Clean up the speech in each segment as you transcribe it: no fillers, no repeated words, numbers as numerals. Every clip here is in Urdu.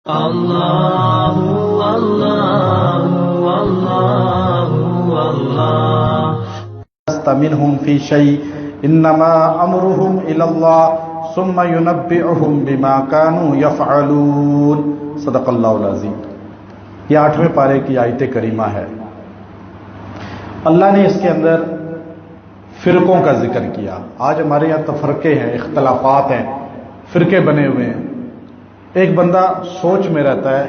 اللہ اللہ اللہ اللہ منهم في شيء انما امرهم الى الله ثم ينبئهم بما كانوا يفعلون صدق اللہ العظیم۔ یہ 8ویں پارے کی آیت کریمہ ہے۔ اللہ نے اس کے اندر فرقوں کا ذکر کیا۔ آج ہمارے یہاں تفرقے ہیں، اختلافات ہیں، فرقے بنے ہوئے ہیں۔ ایک بندہ سوچ میں رہتا ہے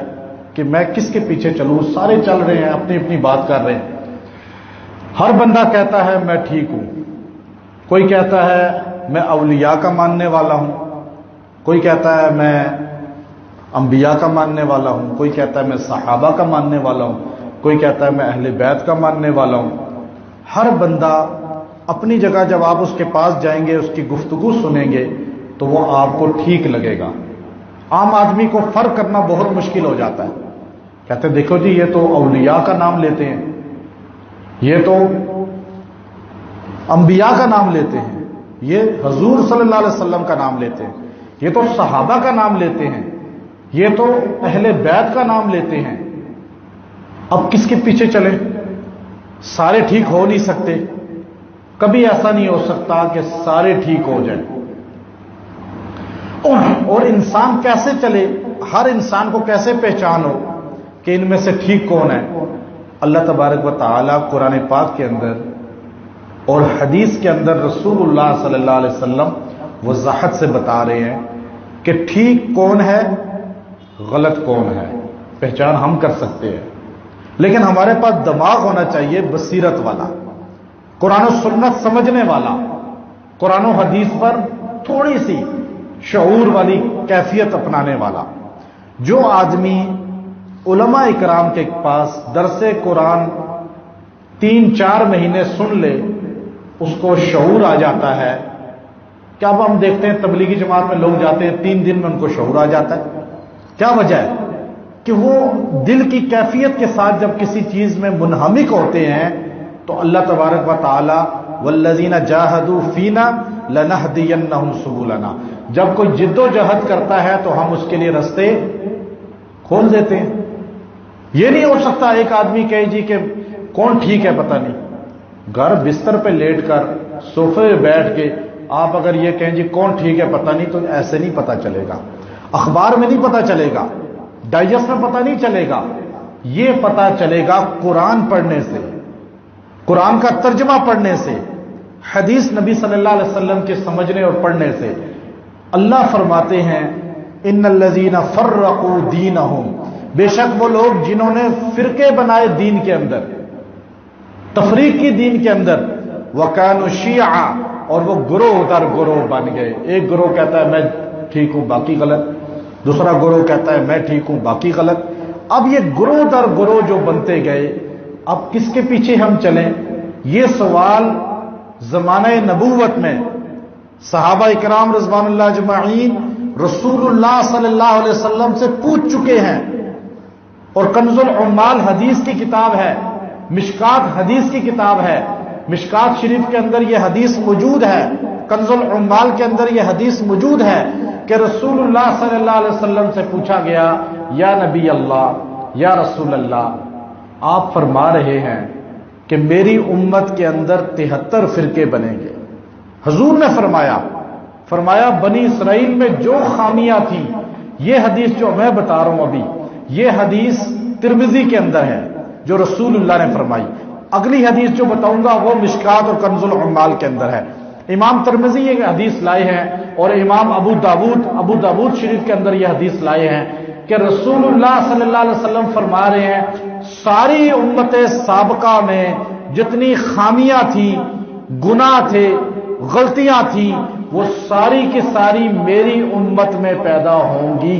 کہ میں کس کے پیچھے چلوں، سارے چل رہے ہیں، اپنی اپنی بات کر رہے ہیں۔ ہر بندہ کہتا ہے میں ٹھیک ہوں، کوئی کہتا ہے میں اولیاء کا ماننے والا ہوں، کوئی کہتا ہے میں انبیاء کا ماننے والا ہوں، کوئی کہتا ہے میں صحابہ کا ماننے والا ہوں، کوئی کہتا ہے میں اہل بیت کا ماننے والا ہوں۔ ہر بندہ اپنی جگہ، جب آپ اس کے پاس جائیں گے، اس کی گفتگو سنیں گے تو وہ آپ کو ٹھیک لگے گا۔ عام آدمی کو فرق کرنا بہت مشکل ہو جاتا ہے۔ کہتے ہیں دیکھو جی یہ تو اولیاء کا نام لیتے ہیں، یہ تو انبیاء کا نام لیتے ہیں، یہ حضور صلی اللہ علیہ وسلم کا نام لیتے ہیں، یہ تو صحابہ کا نام لیتے ہیں، یہ تو اہل بیت کا نام لیتے ہیں۔ اب کس کے پیچھے چلیں؟ سارے ٹھیک ہو نہیں سکتے، کبھی ایسا نہیں ہو سکتا کہ سارے ٹھیک ہو جائیں۔ اور انسان کیسے چلے، ہر انسان کو کیسے پہچان ہو کہ ان میں سے ٹھیک کون ہے؟ اللہ تبارک و تعالی قرآن پاک کے اندر اور حدیث کے اندر رسول اللہ صلی اللہ علیہ وسلم وضاحت سے بتا رہے ہیں کہ ٹھیک کون ہے، غلط کون ہے۔ پہچان ہم کر سکتے ہیں، لیکن ہمارے پاس دماغ ہونا چاہیے، بصیرت والا، قرآن و سنت سمجھنے والا، قرآن و حدیث پر تھوڑی سی شعور والی کیفیت اپنانے والا۔ جو آدمی علماء اکرام کے پاس درس قرآن 3-4 مہینے سن لے، اس کو شعور آ جاتا ہے کہ اب ہم دیکھتے ہیں تبلیغی جماعت میں لوگ جاتے ہیں 3 دن میں ان کو شعور آ جاتا ہے۔ کیا وجہ ہے؟ کہ وہ دل کی کیفیت کے ساتھ جب کسی چیز میں منہمک ہوتے ہیں تو اللہ تبارک و تعالی والذین جاہدوا فینا لنہدینہم سبلنا، جب کوئی جد و جہد کرتا ہے تو ہم اس کے لیے رستے کھول دیتے ہیں۔ یہ نہیں ہو سکتا ایک آدمی کہے جی کہ کون ٹھیک ہے پتہ نہیں، گھر بستر پہ لیٹ کر صوفے پہ بیٹھ کے آپ اگر یہ کہیں جی کون ٹھیک ہے پتہ نہیں، تو ایسے نہیں پتہ چلے گا، اخبار میں نہیں پتہ چلے گا، ڈائجسٹ میں پتہ نہیں چلے گا۔ یہ پتہ چلے گا قرآن پڑھنے سے، قرآن کا ترجمہ پڑھنے سے، حدیث نبی صلی اللہ علیہ وسلم کے سمجھنے اور پڑھنے سے۔ اللہ فرماتے ہیں ان الذین فرقوا دینہم، بے شک وہ لوگ جنہوں نے فرقے بنائے دین کے اندر، تفریق کی دین کے اندر، وکانوا شیعا، اور وہ گروہ در گروہ بن گئے۔ ایک گروہ کہتا ہے میں ٹھیک ہوں باقی غلط، دوسرا گروہ کہتا ہے میں ٹھیک ہوں باقی غلط۔ اب یہ گروہ در گروہ جو بنتے گئے، اب کس کے پیچھے ہم چلیں؟ یہ سوال زمانہ نبوت میں صحابہ اکرام رضوان اللہ اجمعین رسول اللہ صلی اللہ علیہ وسلم سے پوچھ چکے ہیں، اور کنز العمال حدیث کی کتاب ہے، مشکات حدیث کی کتاب ہے، مشکات شریف کے اندر یہ حدیث موجود ہے، کنز العمال کے اندر یہ حدیث موجود ہے کہ رسول اللہ صلی اللہ علیہ وسلم سے پوچھا گیا یا نبی اللہ، یا رسول اللہ، آپ فرما رہے ہیں کہ میری امت کے اندر 73 فرقے بنیں گے۔ حضور نے فرمایا بنی اسرائیل میں جو خامیاں تھیں، یہ حدیث جو میں بتا رہا ہوں ابھی، یہ حدیث ترمذی کے اندر ہے جو رسول اللہ نے فرمائی۔ اگلی حدیث جو بتاؤں گا وہ مشکات اور کنز العمال کے اندر ہے۔ امام ترمذی یہ حدیث لائے ہیں، اور امام ابو داود شریف کے اندر یہ حدیث لائے ہیں کہ رسول اللہ صلی اللہ علیہ وسلم فرما رہے ہیں ساری امت سابقہ میں جتنی خامیاں تھیں، گناہ تھے، غلطیاں تھیں، وہ ساری کی ساری میری امت میں پیدا ہوں گی،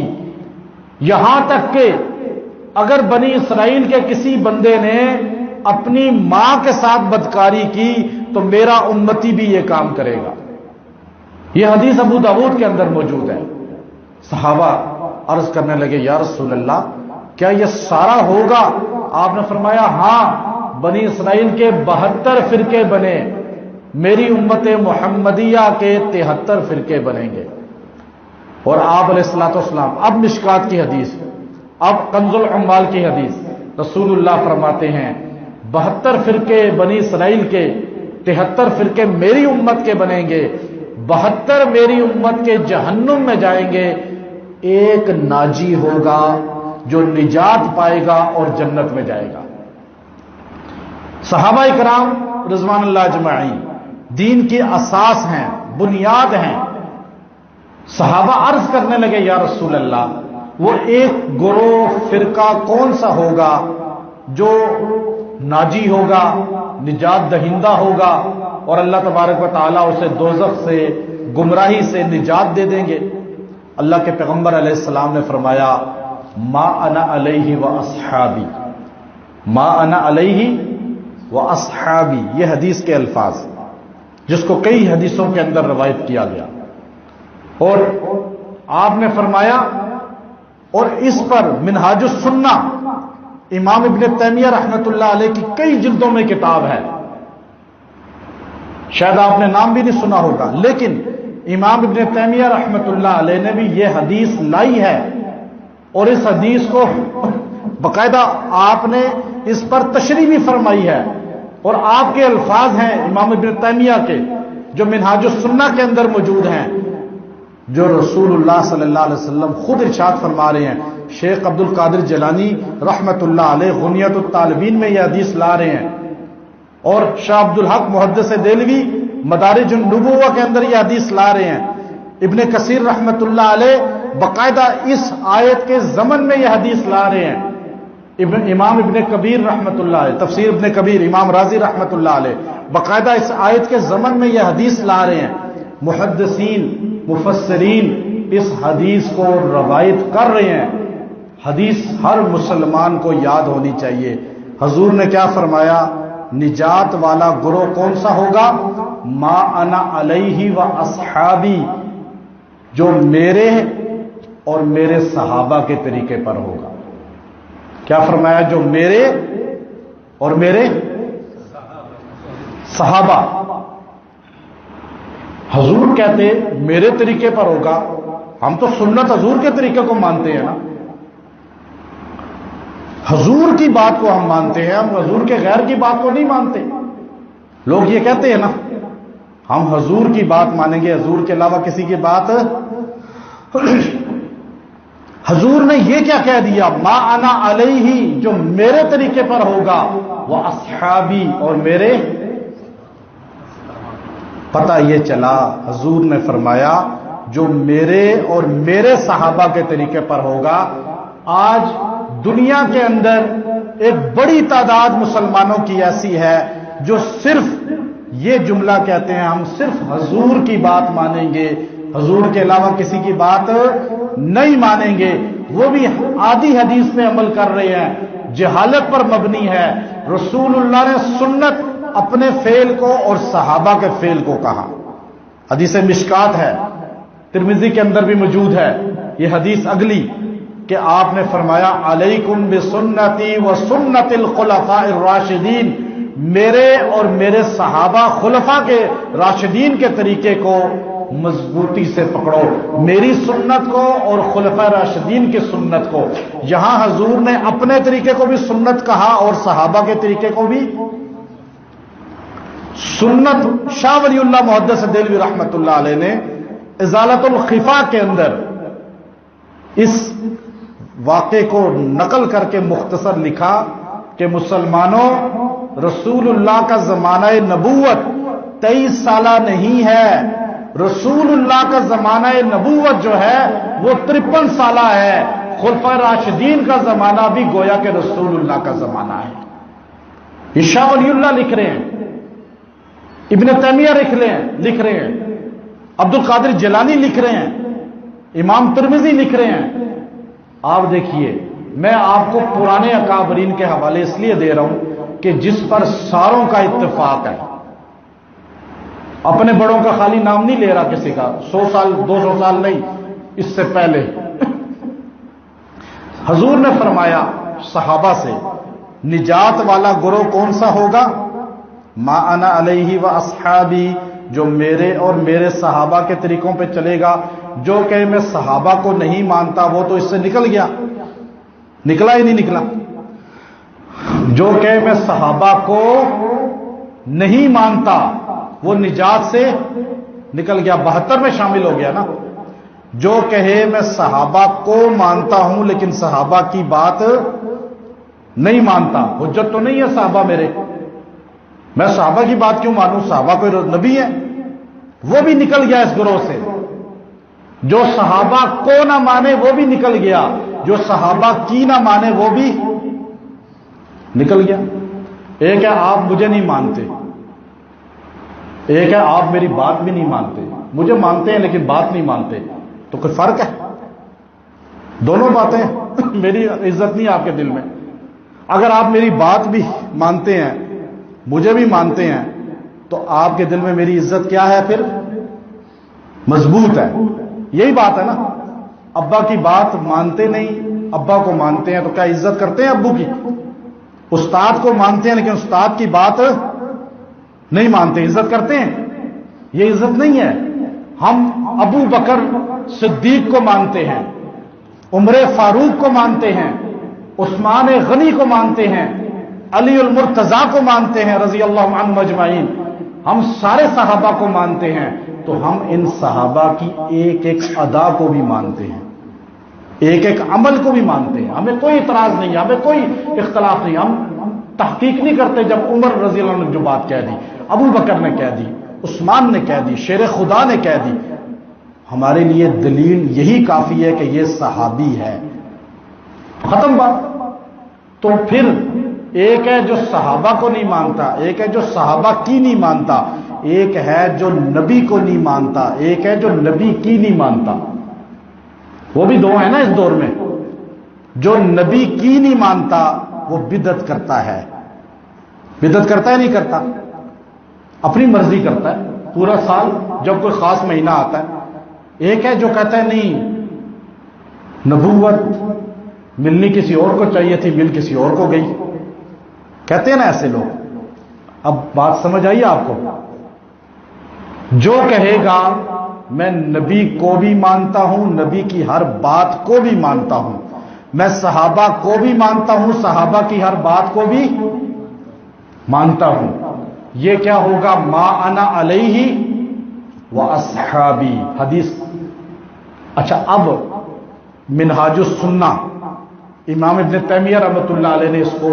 یہاں تک کہ اگر بنی اسرائیل کے کسی بندے نے اپنی ماں کے ساتھ بدکاری کی تو میرا امتی بھی یہ کام کرے گا۔ یہ حدیث ابو داود کے اندر موجود ہے۔ صحابہ عرض کرنے لگے یا رسول اللہ کیا یہ سارا ہوگا؟ آپ نے فرمایا ہاں، بنی اسرائیل کے 72 فرقے بنے، میری امت محمدیہ کے 73 فرقے بنیں گے۔ اور آپ علیہ الصلوۃ والسلام، اب مشکات کی حدیث، اب کنز العمال کی حدیث، رسول اللہ فرماتے ہیں 72 فرقے بنی اسرائیل کے، 73 فرقے میری امت کے بنیں گے، 72 میری امت کے جہنم میں جائیں گے، ایک ناجی ہوگا جو نجات پائے گا اور جنت میں جائے گا۔ صحابہ کرام رضوان اللہ اجمعین دین کی اساس ہیں، بنیاد ہیں۔ صحابہ عرض کرنے لگے یا رسول اللہ وہ ایک گروہ فرقہ کون سا ہوگا جو ناجی ہوگا، نجات دہندہ ہوگا اور اللہ تبارک و تعالیٰ اسے دوزخ سے، گمراہی سے نجات دے دیں گے؟ اللہ کے پیغمبر علیہ السلام نے فرمایا ما انا علیہ و اصحابی، ما انا علیہ و اصحابی، یہ حدیث کے الفاظ جس کو کئی حدیثوں کے اندر روایت کیا گیا، اور آپ نے فرمایا، اور اس پر منہاج السنہ امام ابن تیمیہ رحمت اللہ علیہ کی کئی جلدوں میں کتاب ہے، شاید آپ نے نام بھی نہیں سنا ہوگا، لیکن امام ابن تیمیہ رحمت اللہ علیہ نے بھی یہ حدیث لائی ہے، اور اس حدیث کو باقاعدہ آپ نے اس پر تشریح بھی فرمائی ہے، اور آپ کے الفاظ ہیں امام ابن تیمیہ کے جو منہاج السنہ کے اندر موجود ہیں، جو رسول اللہ صلی اللہ علیہ وسلم خود ارشاد فرما رہے ہیں۔ شیخ عبد القادر جیلانی رحمت اللہ علیہ غنیت الطالبین میں یہ حدیث لا رہے ہیں، اور شاہ عبد الحق محدث دہلوی مدارج النبوہ کے اندر یہ حدیث لا رہے ہیں۔ ابن کثیر رحمت اللہ علیہ باقاعدہ اس آیت کے ضمن میں یہ حدیث لا رہے ہیں۔ امام ابن کبیر رحمت اللہ علیہ، تفسیر ابن کبیر، امام رازی رحمت اللہ علیہ باقاعدہ اس آیت کے ضمن میں یہ حدیث لا رہے ہیں۔ محدثین، مفسرین اس حدیث کو روایت کر رہے ہیں۔ حدیث ہر مسلمان کو یاد ہونی چاہیے۔ حضور نے کیا فرمایا؟ نجات والا گروہ کون سا ہوگا؟ ما انا علیہ و اصحابی، جو میرے اور میرے صحابہ کے طریقے پر ہوگا۔ کیا فرمایا؟ جو میرے اور میرے صحابہ۔ حضور کہتے میرے طریقے پر ہوگا، ہم تو سنت حضور کے طریقے کو مانتے ہیں نا، حضور کی بات کو ہم مانتے ہیں، ہم حضور کے غیر کی بات کو نہیں مانتے۔ لوگ یہ کہتے ہیں نا ہم حضور کی بات مانیں گے، حضور کے علاوہ کسی کی بات۔ حضور نے یہ کیا کہہ دیا؟ ما انا علیہ، جو میرے طریقے پر ہوگا، وہ اصحابی، اور میرے۔ پتہ یہ چلا حضور نے فرمایا جو میرے اور میرے صحابہ کے طریقے پر ہوگا۔ آج دنیا کے اندر ایک بڑی تعداد مسلمانوں کی ایسی ہے جو صرف یہ جملہ کہتے ہیں ہم صرف حضور کی بات مانیں گے، حضور کے علاوہ کسی کی بات نہیں مانیں گے۔ وہ بھی آدھی حدیث میں عمل کر رہے ہیں، جہالت پر مبنی ہے۔ رسول اللہ نے سنت اپنے فعل کو اور صحابہ کے فعل کو کہا۔ حدیث مشکات ہے، ترمذی کے اندر بھی موجود ہے یہ حدیث اگلی، کہ آپ نے فرمایا علیکم بسنتی و سنت الخلفاء الراشدین، میرے اور میرے صحابہ خلفاء کے راشدین کے طریقے کو مضبوطی سے پکڑو، میری سنت کو اور خلفاء راشدین کی سنت کو۔ یہاں حضور نے اپنے طریقے کو بھی سنت کہا اور صحابہ کے طریقے کو بھی سنت۔ شاہ ولی اللہ محدث دہلوی رحمت اللہ علیہ نے ازالت الخفا کے اندر اس واقعے کو نقل کر کے مختصر لکھا کہ مسلمانوں، رسول اللہ کا زمانہ نبوت 23 سالہ نہیں ہے، رسول اللہ کا زمانہ نبوت جو ہے وہ 53 سالہ ہے۔ خلفاء راشدین کا زمانہ بھی گویا کہ رسول اللہ کا زمانہ ہے۔ یہ شاہ ولی اللہ لکھ رہے ہیں، ابن تیمیہ لکھ رہے ہیں، عبد القادر جیلانی لکھ رہے ہیں، امام ترمذی لکھ رہے ہیں۔ آپ دیکھیے، میں آپ کو پرانے اکابرین کے حوالے اس لیے دے رہا ہوں کہ جس پر ساروں کا اتفاق ہے، اپنے بڑوں کا خالی نام نہیں لے رہا کسی کا، 100 سال 200 سال نہیں، اس سے پہلے حضور نے فرمایا صحابہ سے نجات والا گروہ کون سا ہوگا؟ ما انا علیہ و اصحابی، جو میرے اور میرے صحابہ کے طریقوں پہ چلے گا۔ جو کہ میں صحابہ کو نہیں مانتا وہ تو اس سے نکل گیا، نکلا ہی نہیں نکلا. جو کہ میں صحابہ کو نہیں مانتا وہ نجات سے نکل گیا، 72 میں شامل ہو گیا نا. جو کہے میں صحابہ کو مانتا ہوں لیکن صحابہ کی بات نہیں مانتا، حجت تو نہیں ہے صحابہ میرے، میں صحابہ کی بات کیوں مانوں، صحابہ کوئی نبی ہے، وہ بھی نکل گیا اس گروہ سے. جو صحابہ کو نہ مانے وہ بھی نکل گیا، جو صحابہ کی نہ مانے وہ بھی نکل گیا. ایک ہے آپ مجھے نہیں مانتے، ایک ہے آپ میری بات بھی نہیں مانتے. مجھے مانتے ہیں لیکن بات نہیں مانتے، تو کوئی فرق ہے؟ دونوں باتیں. میری عزت نہیں آپ کے دل میں. اگر آپ میری بات بھی مانتے ہیں، مجھے بھی مانتے ہیں، تو آپ کے دل میں میری عزت کیا ہے پھر؟ مضبوط ہے. یہی بات ہے نا. ابا کی بات مانتے نہیں، ابا کو مانتے ہیں تو کیا عزت کرتے ہیں ابو کی؟ استاد کو مانتے ہیں لیکن استاد کی بات نہیں مانتے، عزت کرتے ہیں؟ یہ عزت نہیں ہے. ہم ابو بکر صدیق کو مانتے ہیں، عمر فاروق کو مانتے ہیں، عثمان غنی کو مانتے ہیں، علی المرتضیٰ کو مانتے ہیں رضی اللہ عنہم اجمعین. ہم سارے صحابہ کو مانتے ہیں، تو ہم ان صحابہ کی ایک ایک ادا کو بھی مانتے ہیں، ایک ایک عمل کو بھی مانتے ہیں. ہمیں کوئی اعتراض نہیں ہے، ہمیں کوئی اختلاف نہیں. ہم تحقیق نہیں کرتے جب عمر رضی اللہ عنہ نے جو بات کہہ دی، ابو بکر نے کہہ دی، عثمان نے کہہ دی، شیر خدا نے کہہ دی، ہمارے لیے دلیل یہی کافی ہے کہ یہ صحابی ہے، ختم بات. تو پھر ایک ہے جو صحابہ کو نہیں مانتا، ایک ہے جو صحابہ کی نہیں مانتا، ایک ہے جو نبی کو نہیں مانتا، ایک ہے جو نبی کی نہیں مانتا. وہ بھی دو ہیں نا اس دور میں. جو نبی کی نہیں مانتا وہ بدعت کرتا ہے. بدعت کرتا ہے نہیں کرتا؟ اپنی مرضی کرتا ہے پورا سال جب کوئی خاص مہینہ آتا ہے. ایک ہے جو کہتا ہے نہیں، نبوت ملنی کسی اور کو چاہیے تھی، مل کسی اور کو گئی. کہتے ہیں نا ایسے لوگ. اب بات سمجھ آئی آپ کو؟ جو کہے گا میں نبی کو بھی مانتا ہوں، نبی کی ہر بات کو بھی مانتا ہوں، میں صحابہ کو بھی مانتا ہوں، صحابہ کی ہر بات کو بھی مانتا ہوں، یہ کیا ہوگا؟ ما انا علیہ و اصحابی حدیث. اچھا، اب منہاج السنہ امام ابن تیمیہ رحمۃ اللہ علیہ نے اس کو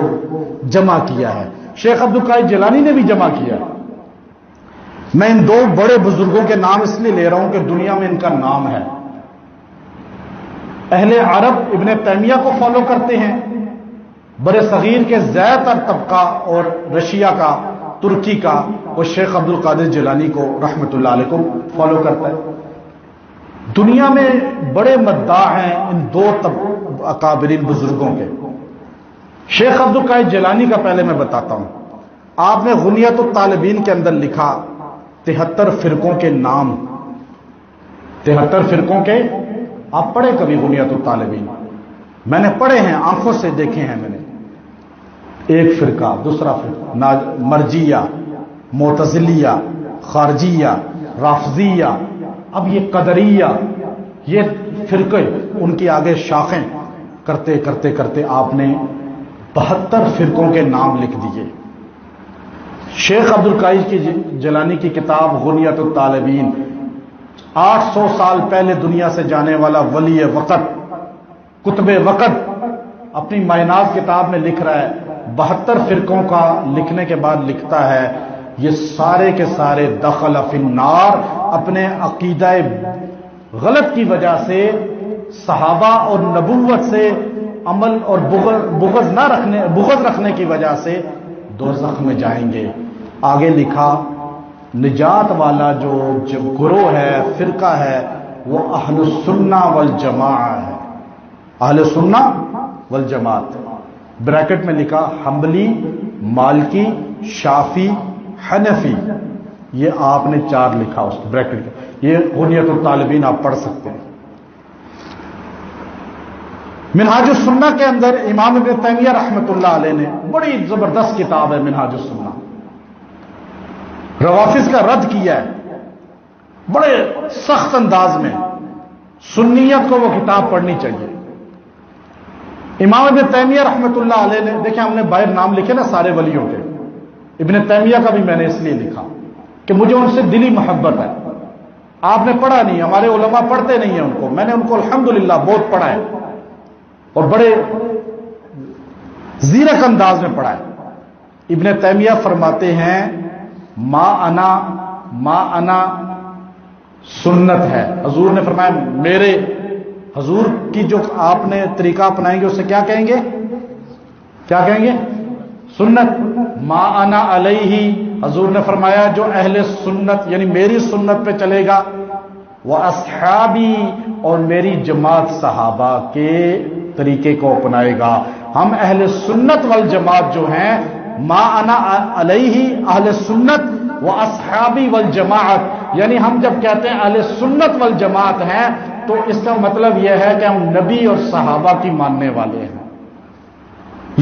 جمع کیا ہے، شیخ عبد القادر جیلانی نے بھی جمع کیا ہے. میں ان دو بڑے بزرگوں کے نام اس لیے لے رہا ہوں کہ دنیا میں ان کا نام ہے. اہل عرب ابن تیمیہ کو فالو کرتے ہیں، بر صغیر کے زیادہ تر طبقہ اور رشیا کا، ترکی کا، وہ شیخ عبد القادر جیلانی کو رحمۃ اللہ علیہ کو فالو کرتا ہے. دنیا میں بڑے مداح ہیں ان دو اکابرین بزرگوں کے. شیخ عبد القادر جیلانی کا پہلے میں بتاتا ہوں. آپ نے غنیت الطالبین کے اندر لکھا 73 فرقوں کے نام. 73 فرقوں کے، آپ پڑھے کبھی غنیت الطالبین؟ میں نے پڑھے ہیں، آنکھوں سے دیکھے ہیں میں نے. ایک فرقہ، دوسرا فرقہ، مرجیہ، معتزلیہ، خارجیہ، رافضیہ، اب یہ قدریہ، یہ فرقے، ان کی آگے شاخیں کرتے کرتے کرتے آپ نے 72 فرقوں کے نام لکھ دیے. شیخ عبد القادر کی جیلانی کی کتاب غنیت الطالبین، 800 سال پہلے دنیا سے جانے والا ولی وقت، کتب وقت، اپنی معینات کتاب میں لکھ رہا ہے. 72 فرقوں کا لکھنے کے بعد لکھتا ہے یہ سارے کے سارے دخل فی النار، اپنے عقیدہ غلط کی وجہ سے، صحابہ اور نبوت سے عمل اور بغض رکھنے کی وجہ سے دوزخ میں جائیں گے. آگے لکھا نجات والا جو گروہ ہے، فرقہ ہے، وہ اہل السنہ والجماعہ ہے. اہل السنہ والجماعت. بریکٹ میں لکھا حنبلی، مالکی، شافی، حنفی. یہ آپ نے 4 لکھا اس بریکٹ کے. یہ غنیت الطالبین آپ پڑھ سکتے ہیں. منہاج السنہ کے اندر امام ابن تیمیہ رحمۃ اللہ علیہ نے بڑی زبردست کتاب ہے منہاج السنہ. روافض کا رد کیا ہے بڑے سخت انداز میں. سنیت کو وہ کتاب پڑھنی چاہیے. امام ابن تیمیہ رحمۃ اللہ علیہ نے، دیکھیں ہم نے باہر نام لکھے نا سارے ولیوں کے، ابن تیمیہ کا بھی میں نے اس لیے لکھا کہ مجھے ان سے دلی محبت ہے۔ آپ نے پڑھا نہیں، ہمارے علماء پڑھتے نہیں ہیں ان کو، میں نے ان کو الحمدللہ بہت پڑھا ہے اور بڑے زیرک انداز میں پڑھا ہے۔ ابن تیمیہ فرماتے ہیں ما انا سنت ہے۔ حضور نے فرمایا میرے، حضور کی جو آپ نے طریقہ اپنائیں گے اسے کیا کہیں گے؟ کیا کہیں گے؟ سنت۔ ما انا علیہ، حضور نے فرمایا جو اہل سنت یعنی میری سنت پہ چلے گا، وہ اصحابی، اور میری جماعت صحابہ کے طریقے کو اپنائے گا۔ ہم اہل سنت والجماعت جو ہیں، ما انا علیہ اہل سنت و اصحابی والجماعت، یعنی ہم جب کہتے ہیں اہل سنت والجماعت ہیں تو اس کا مطلب یہ ہے کہ ہم نبی اور صحابہ کی ماننے والے ہیں۔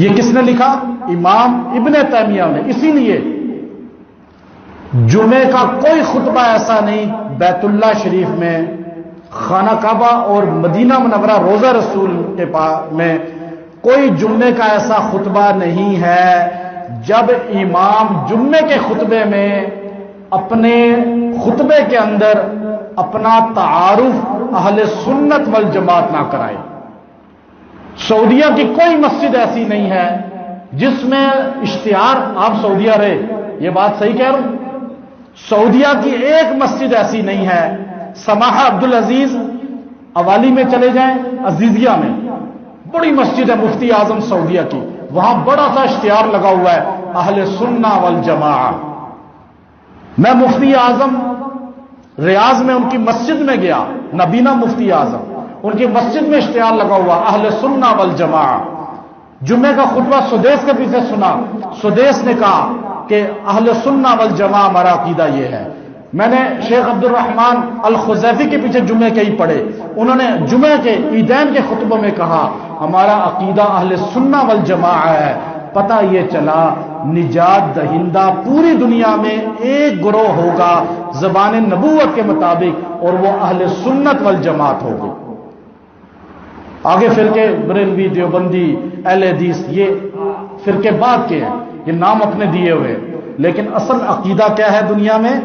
یہ کس نے لکھا؟ امام ابن تیمیہ نے۔ اسی لیے جمعے کا کوئی خطبہ ایسا نہیں بیت اللہ شریف میں، خانہ کعبہ اور مدینہ منورہ روضہ رسول کے پاس میں کوئی جمعے کا ایسا خطبہ نہیں ہے جب امام جمعے کے خطبے میں اپنے خطبے کے اندر اپنا تعارف اہل سنت والجماعت نہ کرائے۔ سعودیہ کی کوئی مسجد ایسی نہیں ہے جس میں اشتہار، آپ سعودیہ رہے، یہ بات صحیح کہہ رہا ہوں، سعودیہ کی ایک مسجد ایسی نہیں ہے۔ سماحہ عبدالعزیز اوالی میں چلے جائیں، عزیزیہ میں بڑی مسجد ہے مفتی اعظم سعودیہ کی، وہاں بڑا سا اشتہار لگا ہوا ہے اہل سنہ والجماعہ۔ میں مفتی اعظم ریاض میں ان کی مسجد میں گیا، نبینا مفتی اعظم، ان کی مسجد میں اشتہار لگا ہوا اہل سنہ والجماعہ۔ جمعے کا خطبہ سدیس کے پیچھے سنا، سدیس نے کہا کہ اہل سنہ والجماعہ ہمارا عقیدہ یہ ہے۔ میں نے شیخ عبد الرحمن الخزیفی کے پیچھے جمعے کے ہی پڑھے، انہوں نے جمعے کے عیدین کے خطبوں میں کہا ہمارا عقیدہ اہل سنہ والجماعہ ہے۔ پتہ یہ چلا نجات دہندہ پوری دنیا میں ایک گروہ ہوگا زبان نبوت کے مطابق، اور وہ اہل سنت والجماعت ہوگی۔ آگے فرقے بریلوی، دیوبندی، اہل حدیث، یہ فرقے بعد کے ہیں، یہ نام اپنے دیے ہوئے، لیکن اصل عقیدہ کیا ہے دنیا میں؟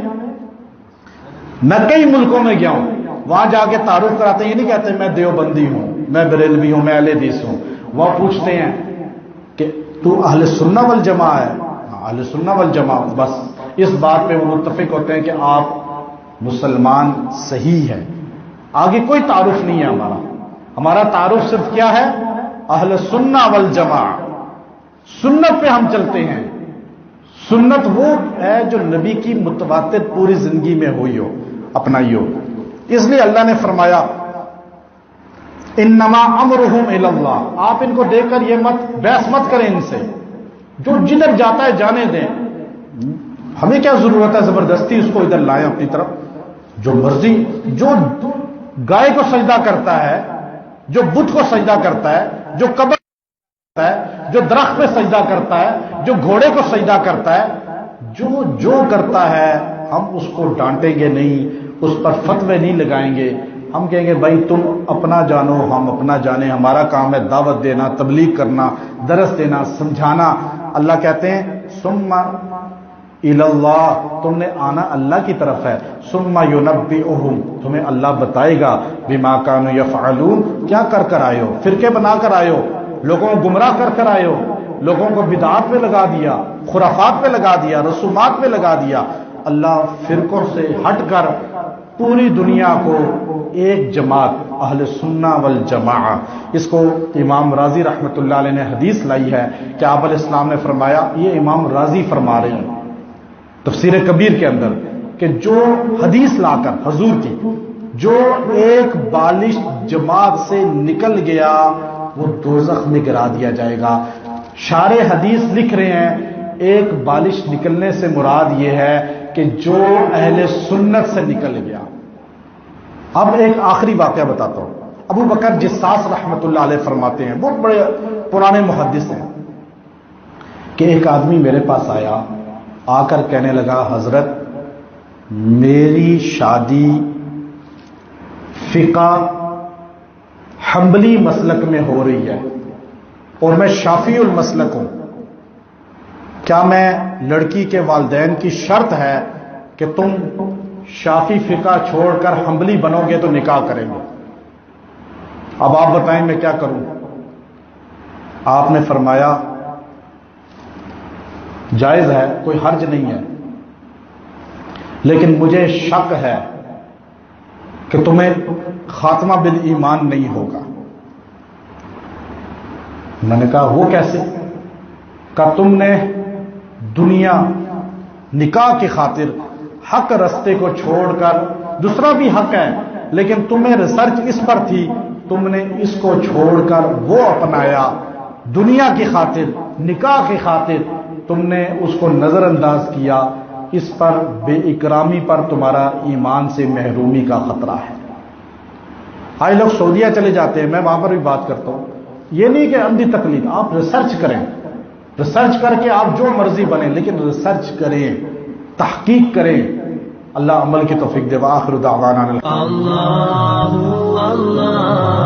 میں کئی ملکوں میں گیا ہوں، وہاں جا کے تعارف کراتے ہیں، یہ نہیں کہتے میں دیوبندی ہوں، میں بریلوی ہوں، میں اہل حدیث ہوں، وہاں پوچھتے ہیں کہ تو اہل سنہ والجماعہ ہے؟ اہل سنہ والجماعہ، بس اس بات پہ وہ متفق ہوتے ہیں کہ آپ مسلمان صحیح ہے، آگے کوئی تعارف نہیں ہے ہمارا۔ ہمارا تعارف صرف کیا ہے؟ اہل سنہ والجماعہ، سنت پہ ہم چلتے ہیں۔ سنت وہ ہے جو نبی کی متواتر پوری زندگی میں ہوئی ہو، اپنائی ہو۔ اس لیے اللہ نے فرمایا انما امرہم الی اللہ، آپ ان کو دیکھ کر یہ بحث مت کریں ان سے، جو جدھر جاتا ہے جانے دیں، ہمیں کیا ضرورت ہے زبردستی اس کو ادھر لائیں اپنی طرف؟ جو مرضی، جو گائے کو سجدہ کرتا ہے، جو بت کو سجدہ کرتا ہے، جو قبر کرتا ہے، جو درخت پہ سجدہ کرتا ہے، جو گھوڑے کو سجدہ کرتا ہے، جو کرتا ہے ہم اس کو ڈانٹیں گے نہیں، اس پر فتوے نہیں لگائیں گے۔ ہم کہیں گے بھائی تم اپنا جانو ہم اپنا جانیں، ہمارا کام ہے دعوت دینا، تبلیغ کرنا، درس دینا، سمجھانا۔ اللہ کہتے ہیں ثم الی اللہ، تم نے آنا اللہ کی طرف ہے، ثم ینبئہم، تمہیں اللہ بتائے گا بما کانوا یفعلون، کیا کر کر آئے ہو، فرقے بنا کر آئے ہو، لوگوں کو گمراہ کر کر آئے ہو، لوگوں کو بدعات پہ لگا دیا، خرافات پہ لگا دیا، رسومات پہ لگا دیا۔ اللہ فرقوں سے ہٹ کر پوری دنیا کو ایک جماعت اہل سنہ والجماعہ، اس کو امام راضی رحمۃ اللہ علیہ نے حدیث لائی ہے کہ آپ علیہ السلام نے فرمایا، یہ امام راضی فرما رہے ہیں تفسیر کبیر کے اندر، کہ جو حدیث لا کر حضور کی، جو ایک بالش جماعت سے نکل گیا وہ دوزخ میں گرا دیا جائے گا۔ شارح حدیث لکھ رہے ہیں ایک بالش نکلنے سے مراد یہ ہے کہ جو اہل سنت سے نکل گیا۔ اب ایک آخری واقعہ بتاتا ہوں۔ ابو بکر جساس رحمۃ اللہ علیہ فرماتے ہیں، بہت بڑے پرانے محدث ہیں، کہ ایک آدمی میرے پاس آیا، آ کر کہنے لگا حضرت میری شادی فقہ حنبلی مسلک میں ہو رہی ہے، اور میں شافی المسلک ہوں، کیا میں لڑکی کے والدین کی شرط ہے کہ تم شافی فقہ چھوڑ کر حنبلی بنو گے تو نکاح کریں گے؟ اب آپ بتائیں میں کیا کروں؟ آپ نے فرمایا جائز ہے، کوئی حرج نہیں ہے، لیکن مجھے شک ہے کہ تمہیں خاتمہ بالایمان نہیں ہوگا۔ میں نے کہا وہ کیسے؟ کہا تم نے دنیا نکاح کی خاطر حق رستے کو چھوڑ کر، دوسرا بھی حق ہے لیکن تمہیں ریسرچ اس پر تھی، تم نے اس کو چھوڑ کر وہ اپنایا، دنیا کی خاطر، نکاح کی خاطر تم نے اس کو نظر انداز کیا، اس پر بے اکرامی پر تمہارا ایمان سے محرومی کا خطرہ ہے۔ آج لوگ سعودیہ چلے جاتے ہیں، میں وہاں پر بھی بات کرتا ہوں، یہ نہیں کہ اندھی تقلید، آپ ریسرچ کریں، ریسرچ کر کے آپ جو مرضی بنیں، لیکن ریسرچ کریں، تحقیق کریں۔ اللہ عمل کی توفیق دے۔ وآخر دعوانا اللہ اللہ